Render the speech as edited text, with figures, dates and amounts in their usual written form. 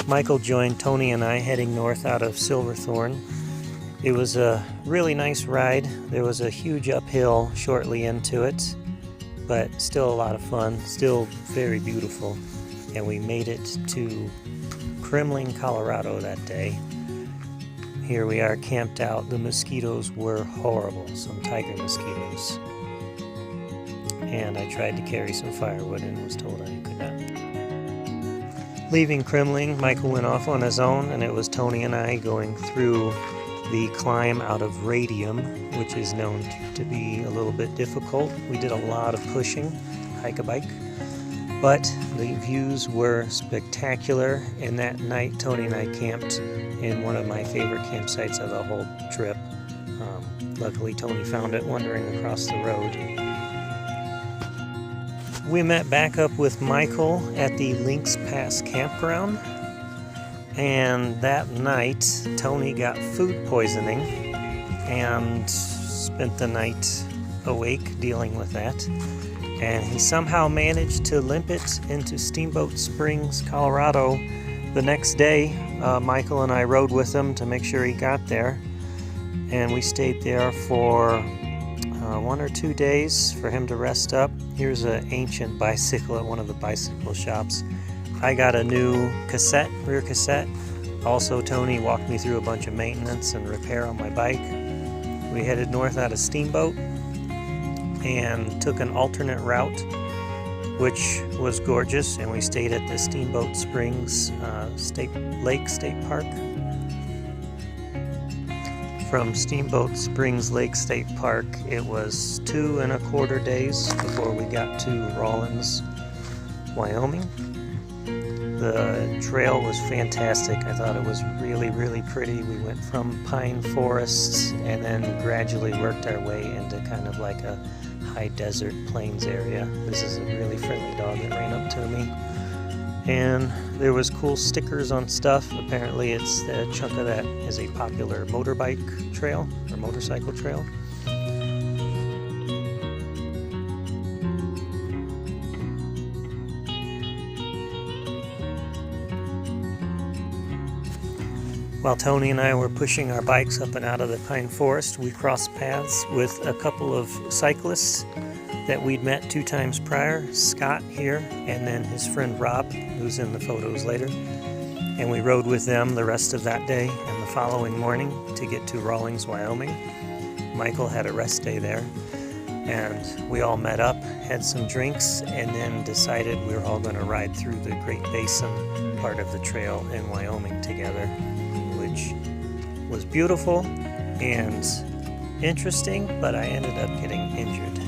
Michael joined Tony and I heading north out of Silverthorne. It was a really nice ride. There was a huge uphill shortly into it, but still a lot of fun, still very beautiful. And we made it to Kremling, Colorado that day. Here we are camped out. The mosquitoes were horrible, some tiger mosquitoes. And I tried to carry some firewood and was told I could not. Leaving Kremling, Michael went off on his own, and it was Tony and I going through the climb out of Radium, which is known to be a little bit difficult. We did a lot of pushing, hike a bike, but the views were spectacular, and that night Tony and I camped in one of my favorite campsites of the whole trip. Luckily Tony found it wandering across the road. We met back up with Michael at the Lynx Pass campground, and that night Tony got food poisoning and spent the night awake dealing with that. And he somehow managed to limp it into Steamboat Springs, Colorado. The next day, Michael and I rode with him to make sure he got there, and we stayed there for 1 or 2 days for him to rest up. Here's an ancient bicycle at one of the bicycle shops. I got a new rear cassette. Also, Tony walked me through a bunch of maintenance and repair on my bike. We headed north out of Steamboat and took an alternate route, which was gorgeous, and we stayed at the Steamboat Springs Lake State Park. From Steamboat Springs Lake State Park, it was 2¼ days before we got to Rawlings, Wyoming. The trail was fantastic. I thought it was really, really pretty. We went from pine forests and then gradually worked our way into kind of like a high desert plains area. This is a really friendly dog that ran up to me. And there was cool stickers on stuff. Apparently it's a chunk of that is a popular motorbike trail or motorcycle trail. While Tony and I were pushing our bikes up and out of the pine forest, we crossed paths with a couple of cyclists that we'd met 2 times prior, Scott here, and then his friend Rob, who's in the photos later. And we rode with them the rest of that day and the following morning to get to Rawlings, Wyoming. Michael had a rest day there, and we all met up, had some drinks, and then decided we were all going to ride through the Great Basin part of the trail in Wyoming together, which was beautiful and interesting, but I ended up getting injured.